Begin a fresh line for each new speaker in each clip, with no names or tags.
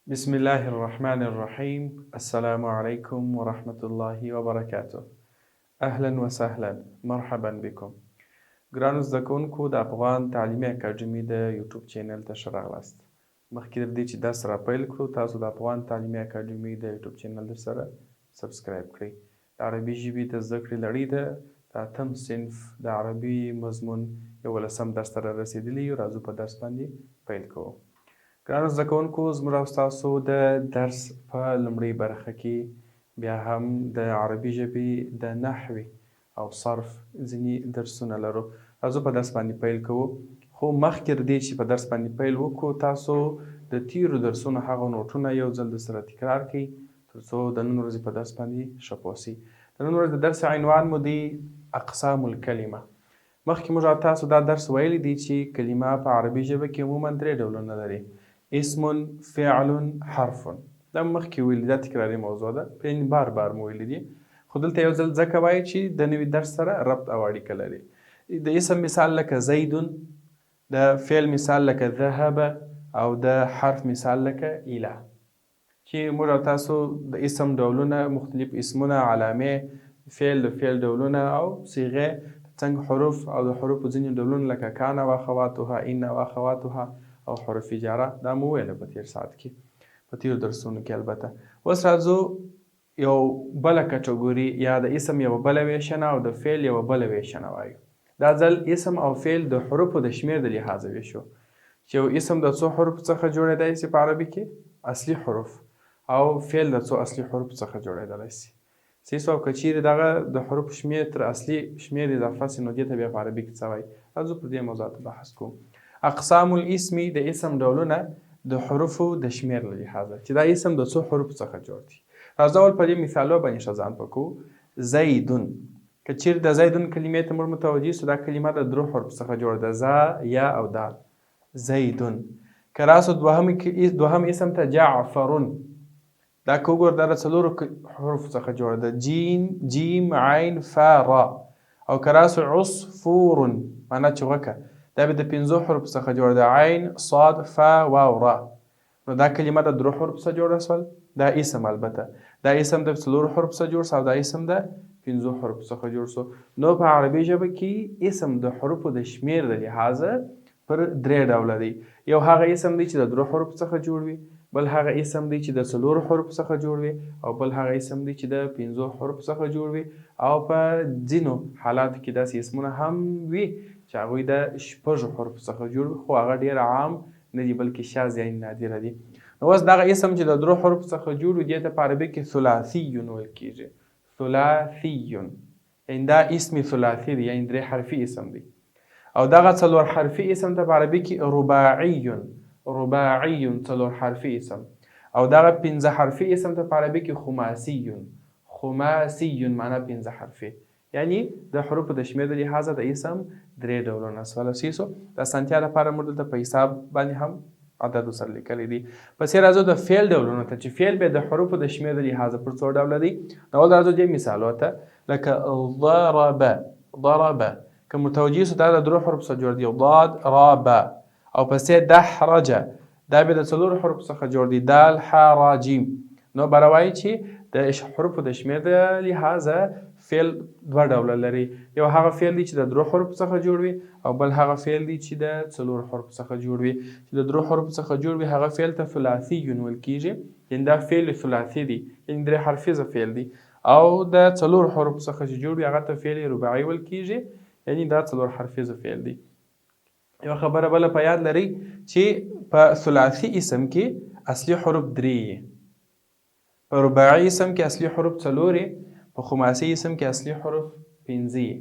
بسم الله الرحمن الرحيم. السلام عليكم ورحمة الله وبركاته. أهلا وسهلا مرحبا بكم. ګرانو زده کوونکو د افغان تعلیمي اکاډمي د یوټیوب چینل ته ښه راغلاست. مخکې تر دې چې درس را پیل کړو تاسو د افغان تعلیمي اکاډمي د یوټیوب چینل سره سبسکرایب کړئ. د عربي ژبې د زده کړې لړۍ ده. د اتم صنف د عربي مضمون 11 درس ته را رسېدلي یو. راځو په درس باندې پیل کوو. ګرانو زده کوونکو زموږ او ستاسو د درس په لومړۍ برخه کې بیا هم د عربي ژبې د نحوې او صرف ځینې درسونه لرو. راځو په درس باندې پیل کوو. خو مخکې تر دې چې په درس باندې پیل وکړو تاسو د تیرو درسونو هغه نوټونه یو ځل درسره تکرار کړئ تر څو د نن ورځې په درس باندې ښه پوه سئ. د نن ورځې د درس عنوان مو دی اقسام الکلمه. مخکې موږ تاسو دا درس ویلی دی چې کلمه په عربي ژبه کې عموما 3 ډولونه لري: اسم، فعل، حرف. دا مخکې ویلي، دا تکراري موضوع ده، یعنې بار بار مو ویلي دي، خو دلته یو ځل ځکه وایي چې د نوي درس سره ربط او اړیکه لري. د اسم مثال لکه زید، د فعل مثال لکه ذهب، او د حرف مثال لکه اله. چې موږ او تاسو د اسم ډولونه، مختلف اسمونه، علامې، فعل د فعل ډولونه او صیغې، څنګه حروف او د حروفو ځینې ډولونه لکه کان و اخواتها، ان و اخواتها او حروف جاره، دا مو ویله په تیر ساعت کې، په تیرو درسونو کې. البته اوس راځو یو بله کټګوري یا د اسم یوه بله ویشنه او د فعل یوه بله ویشنه وایو. دا ځل اسم او فعل د حروفو د شمېر د لحاظه ویشو، چې یو اسم د څو حروفو څخه جوړېدای شي په عربي کې اصلي حروف، او فعل د څو اصلي حروفو څخه جوړېدلی شي. صحیح شو. او که چیرې دغه د حروفو شمېر تر اصلي شمېر اضافه شي نو دې ته بیا په عربي کې څه وایي. راځو پر دې موضوعاتو بحث کوو. اقسام الاسم د اسم ډولونه د حروفو د شمېر له لحاظه، چې دا اسم د څو حروفو څخه جوړ دی. راځو اول په دې مثالو باندې ښه ځان پوه کوو. زیدون، که چیرې د زیدون کلمې ته موږ متوجه سو، دا کلمه د 3 حروفو څخه جوړه ده: ز، یا او دال. زیدون. که راسو دوهم اسم ته جعفرون، دا که وګورو دا د 4 حروفو څخه جوړه ده: جین، جیم، عین، فا، را. او که راسو عصفورن، معنا چغکه، دا به د 5 حروفو څخه جوړه ده: عین، صاد، فا، واو، را. نو دا کلمه د 3 حروفو څخه جوړه شول. دا اسم، البته دا اسم د 4 حروفو څخه جوړ شو او دا اسم د 5 حروفو څخه جوړ شو. نو په عربي ژبه کې اسم د حروفو د شمېر د لحاظه پر 3 ډوله دی. یو هغه اسم دی چې د 3 حروفو څخه جوړ وي، بل هغه اسم دی چې د 4 حروفو څخه جوړ وي، او بل هغه اسم دی چې د 5 حروفو څخه جوړ وي. او په ځینو حالاتو کې داسې اسمونه هم وي چې هغوی د 6 حروفو څخه جوړ وي، خو هغه ډېر عام نه دي بلکې شاذ یا نادره دي. نو اوس دغه اسم چې د 3 حروفو څخه جوړ وي دې ته په عربي کې ثلاثي ویل کېږي. ثلاثي یعنې دا اسم ثلاثي دی، یعنې 3 حرفي اسم دی. او دغه 4 حرفي اسم ته په عربي کې رباعي 4 حرفي اسم. او دغه 5 حرفي اسم ته په عربي کې خماسي معنا 5 حرفي. یعنی د حروفو د شمېر د لحاظه د اسم 3 ډولونه سول. سیسو د اسانتیا لپاره موږ دلته په حساب باندې هم عددو سره لیکلی دي. پسې راځو د فعل ډولونو ته، چې فعل به د حروفو د شمېر د لحاظه پر 4 ډوله دی. نو اول راځو دې مثالو ته، لکه ضرب، که متوجه سو دا د 3 حروفو څخه جوړ دی: ضاد، را، با. او پسې دحرج، دا به د 4 حروفو څخه جوړ دی: دال، ح، را، جیم. نو به راوایي چې د حروفو د شمېر د لحاظه فعل 2 ډوله لري. یو هغه فعل دی چې د 3 حروفو څخه جوړ وي، او بل هغه فعل دی چې د 4 حروفو څخه جوړ وي. چې د 3 حروفو څخه جوړ وي هغه فعل ته ثلاثي ویل کېږي، یعنې دا فعل ثلاثي دی، یعنې 3 حرفیزه فعل دی. او د 4 حروفو څخه چې جوړ وي هغه ته فعل رباعي ویل کېږي، یعنې دا 4 حرفیزه فعل دی. یو خبره بله په یاد لرئ چې په ثلاثي اسم کې اصلي حروف 3، په رباعي اسم کې اصلي حروف 4، په خماسي اسم کې اصلي حروف 5،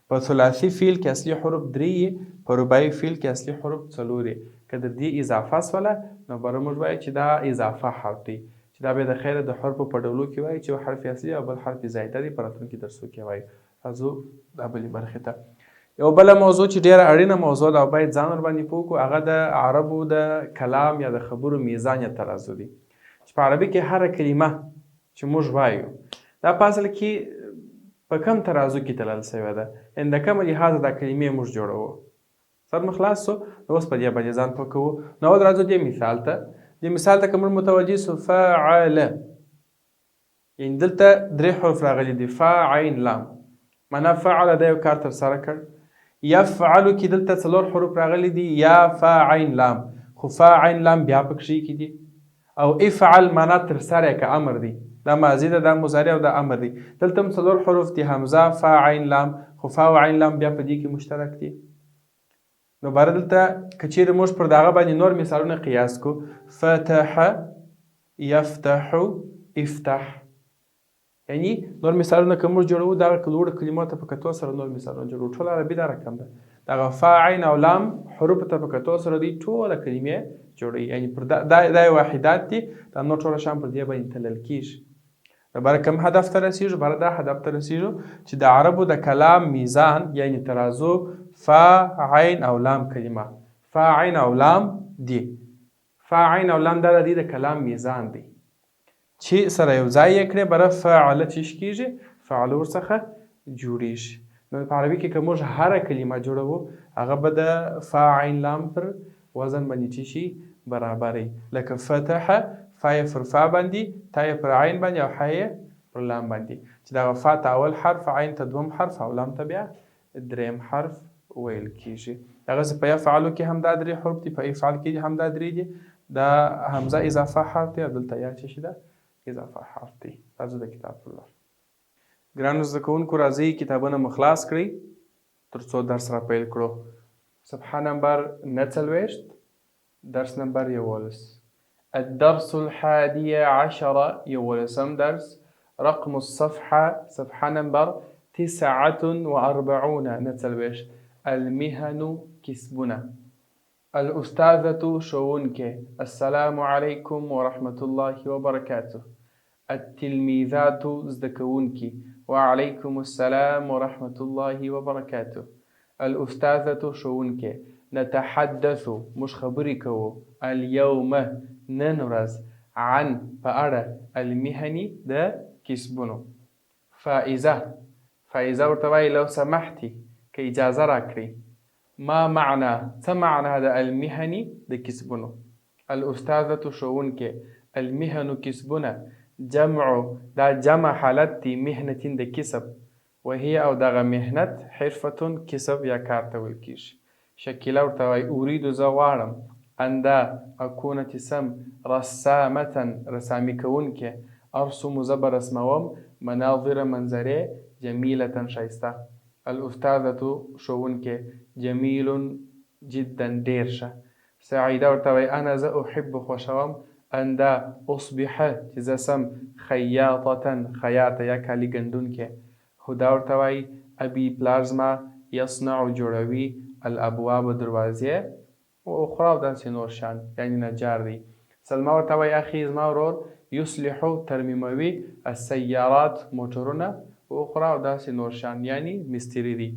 په ثلاثي فعل کې اصلي حروف 3، په رباعي فعل کې اصلي حروف 4. که د دې اضافه شوله نو بره موږ وایو چې دا اضافه حرف دی، چې دا به د خیره د حروفو په ډولو کې وایي چې یو حرف اصلي او بل حرف زایده دی. په راتلونکي درسو کې وایو. راځو دا بلې برخې ته. یو بله موضوع چې ډېره اړینه موضوع ده او باید ځان ورباندې پوه کړو، هغه د عربو د کلام یا د خبرو میزان یا ترازو دی. چې په عربي کې هره کلمه چې موږ وایو دا په اصل کې په کم ترازو کې تلل شوې ده، یعنې د کومه لحاظه دا کلمې موږ جوړوو. سر مو خلاص سو. نو اوس په دې باندې ځان پوه کوو. نو اول راځو دې مثال ته، دې مثال ته که موږ متوجه سو فعل، یعنې دلته 3 حروف راغلي دي فا عین لام، معنا فعل دا یو کار ترسره کړ. یفعلو کې دلته 4 حروف راغلي دي یا فا عین لام، خو فا عین لام بیا پکښې کې دي. او افعل معنا ترسره که امر دی، دا ماضي ده، دا مضارع او دا امر دی. دلته هم 4 حروف دي حمزه فا عین لام، خو فا او عین لام بیا په دې کې مشترک دي. نو باره دلته که چیرې موږ پر دغه باندې نور مثالونه قیاس کو، فتح یفتح افتح، یعنی نور مثالونه که موږ جوړو دغه لوړو کلمو ته په کتو سره نور مثالونه جوړو. ټول عربي دا رقم ده، دغه فا عین او لام حروف ته په کتو سره دوی ټوله کلمې جوړوي، یعنی پر دا واحدات دي، دا نور ټوله شیان پر دې باندې تلل کېږي. باره کوم هدف ته رسیږو؟ باره دا هدف ته رسیږو چې د عربو د کلام میزان یعنی ترازو فا عین او لام کلمه، فا عین او لام دی، فا عین او لام دا د دې د کلام میزان دی چې سره یو ځای یې کړې، بره فعله چیش کېږي؟ فعله ورڅخه جوړېږي. نو په عربي کې که موږ هره کلمه جوړوو هغه به د فا عین لام پر وزن باندې چی شي؟ برابري. لکه فتح، فا یې پر فا باندې، تا یې پر عین باندې او حا یې پر لام باندې، چې دغه فا ته اول حرف، عین ته دوم حرف او لام ته بیا دریم حرف ویل کېږي. دغسې په یفعلو کې هم دا 3 حروف دي، په افعل کې هم دا 3 دي، دا حمزه اضافه حرف دی او دلته یا څه شي ده؟ اضافه حرف دی. راځو د کتاب پر لور. ګرانو زده کوونکو راځئ کتابونه مو خلاص کړئ تر څو درس را پیل کړو. صفحه نمبر 49، درس نمبر 11. الدرس 11 11م درس. رقم الصفحة صفحة نمبر 49 نتسلويش. المهن كسبنا. الأستاذة شونك. السلام عليكم ورحمة الله وبركاته. التلميذات زدكونك. وعليكم السلام ورحمة الله وبركاته. الأستاذة شونك. نتحدث مش خبركو اليوم ننرز عن فأرى المهني ده كسبنو. فإذا ورتوي لو سمحتي كإجازة راكري ما معنى هذا المهني ده كسبنو. الأستاذة شونك. المهن كسبنا جمع دا جمع حالتي مهنة ده كسب، وهي أو دا مهنة حرفة كسب يا كارتا والكيش. شكلا ورتوي أريد زوارم أن دا أكون تسم رسامة رسامي كونك. أرسم زبر اسموم مناظر منظري جميلة شايستا. الأستاذة شونك. جميل جدا ديرشة. سعيدة ورتوي أنا أحب خوشوم أن دا أصبح تزسم خياطة خياطة يكالي جندونك. هدا ورتوي أبي بلازما يصنع جروي الأبواب دروازية وأخرى ودانسي نورشان يعني نجار دي. سلمى ورتوي أخي زما ورور يصلح ترميموي السيارات موتورنا وأخرى ودانسي نورشان يعني مستري دي.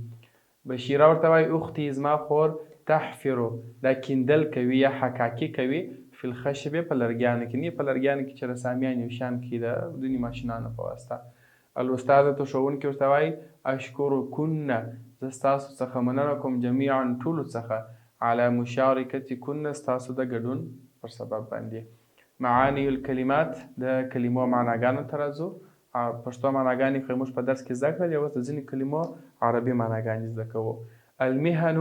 بشيرة ورتوي أختي زما خور تحفر دا كندل كوي يا حكاكي كوي في الخشبة بلرجانة كني بلرجانة كي رساميان يوشان كده بدوني ماشينانه فواسطة. الأستاذة شونك ورتوي أشكركن زستاسو څخه مننه کوم جميعا ټولو څخه على مشاركتكن ستاسو د ګډون پر سبب باندې. معاني الكلمات د کلمو معناګانو ته راځو. پښتو معناګانې خو موږ په درس کې زده کړلې، اوس د ځینې کلمو عربي معناګانې زده کوو. المهن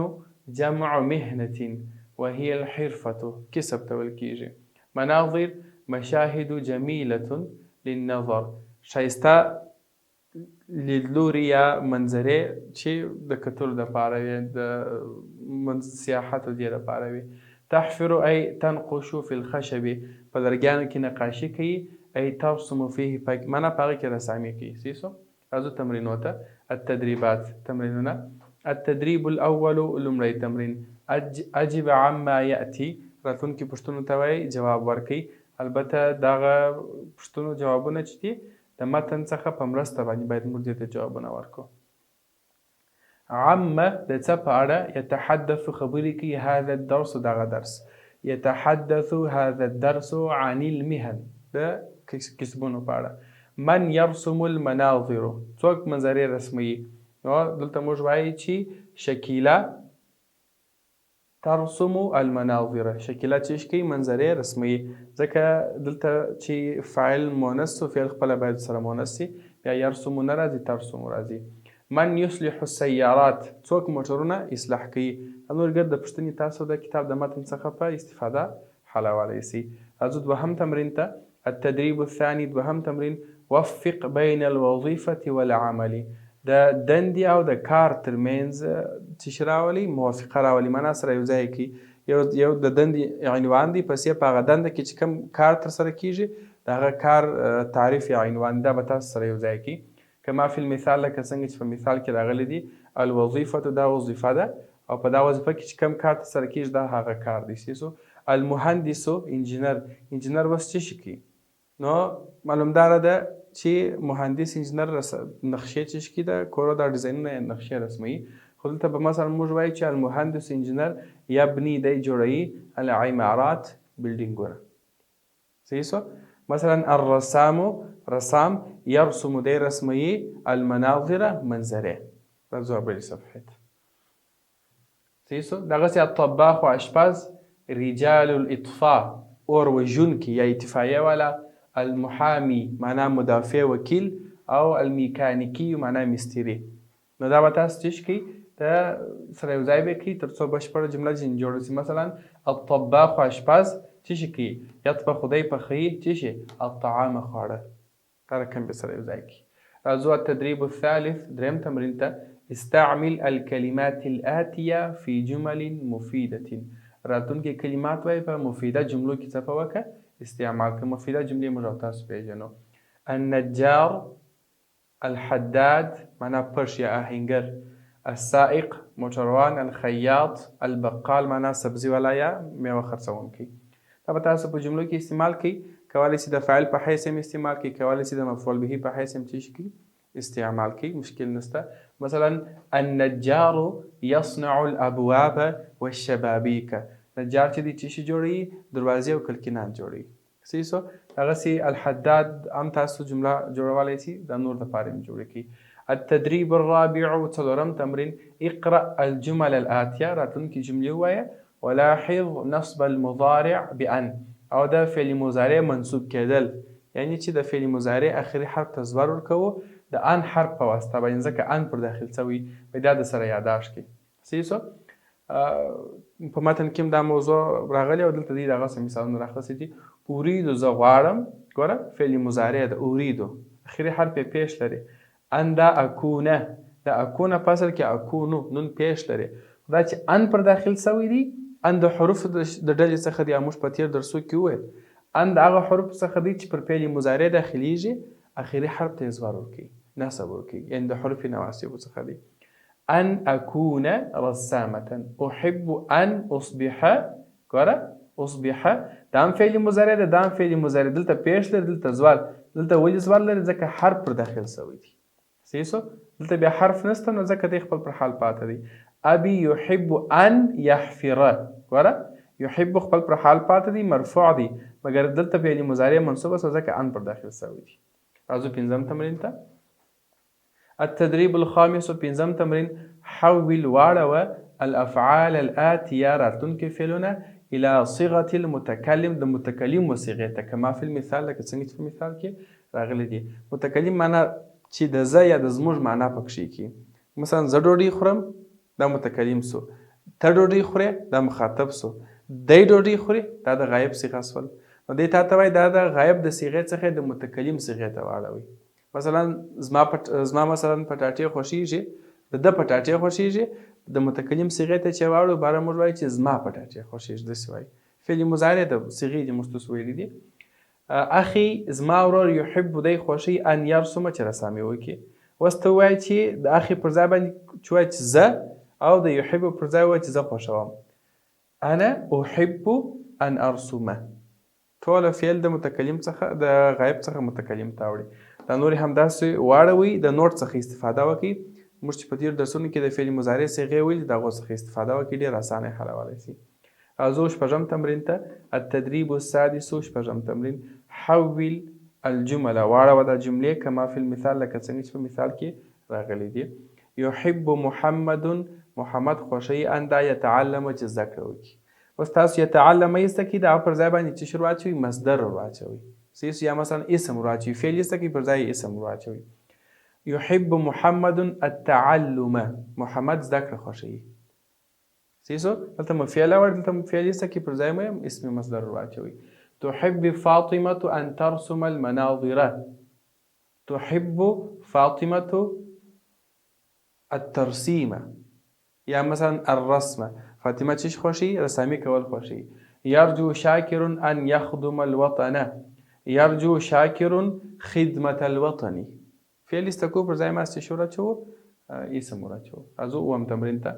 جمع مهنة وهي الحرفة کسب ته ویل کېږي. مناظر مشاهد جميلة للنظر ښایسته لیدلوري یا منظرې چې د کتلو دپاره وي، د سیاحت دې دپاره وي. تحفر أي تنقش في الخشب په لرګیانو کې نقاشي کوي. أي ترسم فيه معنا په هغې کې رسامي کوي. سیسو راځو تمرینو ته. التدريبات تمرینونه. التدريب الأول لومړی تمرین. أجب عما يأتي راتلونکي پوښتنو ته وایي جواب ورکوي. البته دغه پوښتنو جوابونه چې دي د متن څخه په مرسته باندې باید موږ دې ته جوابونه ورکړو. عم د څه په اړه؟ يتحدث خبرې کوي. هذا الدرس دغه درس. يتحدث هذا الدرس عن المهن د کسبونو په اړه. من يرسم المناظر څوک منظرې رسموي؟ نو دلته موږ وایي چې شکیله ترسم المناظر شکله چې کوي منظرې رسموي ځکه دلته چې فاعل مؤنث و فعل خپله باید سره مؤنث سي بیا یرسمو نه راځي ترسمو راځي. من یصلح السیارات څوک موټرونه اصلاح کوي. نور ګر د پوښتنې تاسو د کتاب د متن څخه په استفاده حلولی سي. راځو دوهم تمرین ته. التدریب الثاني دوهم تمرین وفق بین الوظیفة والعمل د دندې او د کار ترمنځ څه شی راولي موافقه راولي معنا سره یو ځای کړي. یو د دندې عنوان دی پس یې په هغه دنده کې چې کوم کار ترسره کیږي د هغه کار تعریف یا عنوان دا به تاسو سره یو ځای کړي. کما فی المثال لکه څنګه چې په مثال کې راغلی دی الوظیفة دا وظیفه ده او په دا وظیفه کې چې کوم کار ترسره کیږي دا هغه کار دی. سیسو المهندس انجینر وس څه شي کوي نو معلوم داره ده چې مهندس انجینر نقشې چې کوي د کورو دا ډیزاینونه نقشې رسموي. خو دلته به مثلا موږ وایو چې المهندس انجینر یبني دی جوړوي العمارات بلډینګونه. صحیح سو. مثلا الرسام رسام يرسم دی رسموي المناظر منظرې. راځو بلې صفحې ته. صحیح سو. دغسې الطباخ و اشپز رجال الاطفاء اور وژونکي یا اطفایه والا المحامي معنا مدافع وکیل او الميکانیکي معنا مستري. نو دا به تاسو څه کوي ته سره یو ځای به کړي تر څو بشپړه جمله ځینې جوړه شي. مثلا الطباخ و اشپز څه کوي یطبخ دی پخوي څه شي الطعام خواړه دا رقم به سره یو ځای کړي. راځو التدریب الثالث دریم تمرین ته. استعمل الكلمات الآتیه فی جمل مفیدة راتلونکي کلمات وایي په مفیده جملو کې څه په وکړه استعمال کړه. مفیده جملې موږ او تاسو پیژنو. النجار الحداد معنا پرش یا آهنګر السائق موټروان الخیاط البقال معنا سبزي والا یا میوه خرڅونکی. دا به تاسو په جملو کې استعمال کړئ. کولی شي د فاعل په حیث هم استعمال کړئ کولی شي د مفعول به په حیث هم څه کړئ استعمال کړئ مشکل نشته. مثلا النجار يصنع الابواب والشبابيك نجار چې دی څه شي جوړوي دروازې او کړکینان جوړوي. صحیح سو. هغسې الحداد هم تاسو جمله جوړولی شي د نور دپاره هم جوړې کړي. التدریب الرابع څلورم تمرین اقرأ الجمل الآتیه راتلونکي جملې ووایه ولاحظ نصب المضارع بأن او د فعل مضارع منصوب کېدل یعنی چې د فعل مضارع اخري حرف ته زور ورکوو د ان حرف په واسطه باندې ځکه ان پر داخل شوی به دا د سره یاداشت کړي. صحیح سو. په متن کې هم دا موضوع راغلی او دلته دې دغسې مثالونه راخیستي دي. اریدو زه غواړم ګوره فعل مضارع د اریدو اخري حرف یې پیش لري. ان دا اکونه د اکونه په اصل کې اکونو نون پیش لري. دا چې ان پر داخل شوی دی ان د حروف د ډلې څخه دی. موږ په تیر درسو کې وویل ان د هغه حروف څخه دی چې پر فعل مضارع داخلیږي اخري حرف ته زور ورکوي نصب ورکوي یعنی د حروف نواصب څخه دی. ان اكون رسامة احب ان اصبح ګوره اصبح دا هم فعل مضارع ده دا هم فعل مضارع دلته پیش لري دلته زوال دلته ولې زوال لري ځکه حرف پر داخل شوی دی. صحیح سو. دلته بیا حرف نشته نو ځکه دی خپل پر حال پاته دی. ابي يحب ان يحفر ګوره يحب خپل پر حال پاته دی مرفوع دی مګر دلته فعل مضارع منصوب است ځکه ان پر داخل شوی دی. راځو پنځم تمرین ته. التدريب الخامس پنځم تمرین حول واړوه الافعال الآتیه راتلونکي فعلونه الى صيغه المتكلم د متکلم وصيغه ته کما فی المثال لکه څنګه چې په مثال کې راغلی دی. متکلم معنا چې د زه یا د زموږ معنا پکښې کی. مثلا زه ډوډۍ خورم دا متکلم سو. ته ډوډۍ خورې دا مخاطب سو. دی ډوډۍ خوري دا د غایب صيغه سول. نو دی تا ته وایي دا د غایب د صيغې څخه د متکلم صيغې ته واړوئ. مثلا زما مثلا پټاټې خوښیږي د ده پټاټې خوښیږي د متکلم صيغې ته چې واړو باره موږ وایو چې زما پټاټې خوښیږي داسې وایي. فعل مضارع د صيغې دي موږ تاسو ویلي دي. اخي زما ورور يحب دی خوښوي ان يرسم چې رسامي وکړي. اوس ته ووایه چې د اخي پر ځای باندې چې وایه چې زه او د يحب پر ځای وایه چې زه خوښوم. انا احب ان ارسم ټوله فعل د متکلم څخه د غایب څخه متکلم ته وړي. دا نور همداسې واړوئ د نوټ څخه استفاده وکړئ. موږ چې په تېرو درسونو کې د فعل مضارع صیغې ویلي د هغو څخه استفاده وکړئ ډېر اسانه یې حلولی شي. راځو شپږم تمرین ته. التدریب السادس شپږم تمرین حول الجمل واړوه دا جملې کما فی المثال لکه څنګه چې په مثال کې راغلی دي. يحب محمد محمد خوښوي ان دا یتعلم چې زده کړه وکړي. اوس تاسو یتعلم ایسته کړي د هغه پر ځای باندې څه شی ور واچوئ؟ مصدر ور واچوئ. څه یا مثلا اسم ور واچوئ، فعل ایسته کړي پر ځای اسم ور واچوئ. يحب محمد التعلم محمد زده کړه خوښوي. څه دلته مو فعل راوړی، دلته مو فعل ایسته کړي پر ځای مو اسم مصدر ور واچوئ. تحب فاطمة أن ترسم المناظر. تحب فاطمة الترسيم یا مثلا الرسم. فاطمه چیش خوشی؟ رسامی کول خوشی. یرجو شاکر ان یخدم الوطن. یرجو شاکر خدمت الوطن. فعل استکو پر ځای ما استشوره چو اسم ورا چو. ازو وم تمرین تا.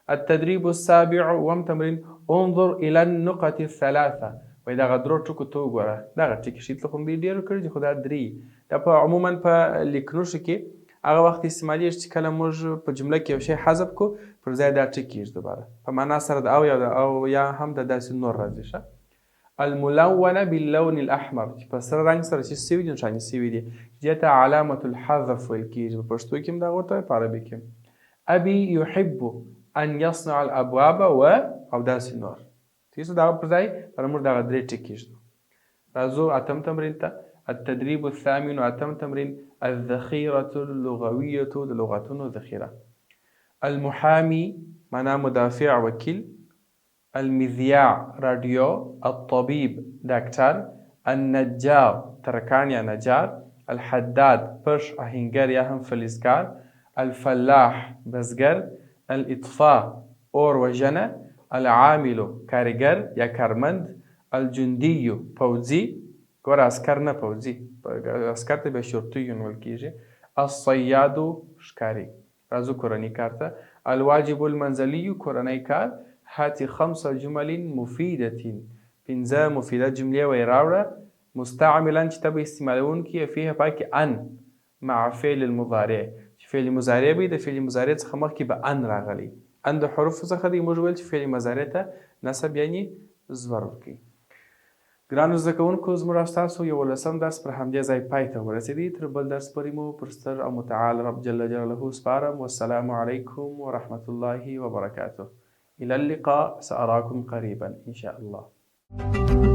التدريب السابع وم تمرین انظر الى النقط الثلاثه. وای دا غدرو ټکو تو ګوره. دا ټکی شیت خو به ډیرو کړی خو دا درې. دا په عموما په لیکنوش کې هغه وخت استعمالیږي چې کله موږ په جمله کې یو شی حذف کو پر ځای دا ټکی کېږي دوباره په معنا سره د او یا هم د داسې نور راځي. ښه الملونه باللون الاحمر چې په سره رنګ سره چې سوي دي نښانې سوي دي دې ته علامة الحذف ویل کېږي. په پښتو کې هم دا ورته په عربي کې هم. ابي يحب ان يصنع الابواب او داسې نور. ټیک دا پر ځای پر موږ دغه درې ټکي کېږي. راځو اتم تمرین ته. التدريب الثامن اتم تمرين الذخيرة اللغوية لغتنا ذخيرة. المحامي معناه مدافع وكيل. المذياع راديو. الطبيب دكتور. النجار تركان يا نجار. الحداد برش أهنجر يا هم فلسكار. الفلاح بزجر. الإطفاء اور وجنة. العامل كارجر يا كارمند. الجندي فوزي ګوره عسکر نه پوځي، عسکر ته بیا شرطیون ویل کېږي. الصیاد ښکاري. راځو کورني کار ته. الواجب المنزلي کورنی کار. هات 5 جمل مفیدة. 5 مفیده جملې وی راوړه مستعملا چې ته به استعمالوونکي فيها پاکې ان مع فعل المضارع چې فعل مضارع به د فعل مضارع څخه مخکې به ان راغلی. ان د حروفو څخه دی موږ ویل چې فعل مضارع ته نسب یعنی زور ورکوي. ګرانو زده کوونکو زموږ او ستاسو 11 درس پر همدې ځای پای ته ورسېدی. تر بل درس پورې مو پر ستر او متعال رب جل جلاله سپارم. والسلام علیکم ورحمة الله وبرکاته. إلى اللقاء. سأراكم قريبا إن شاء الله.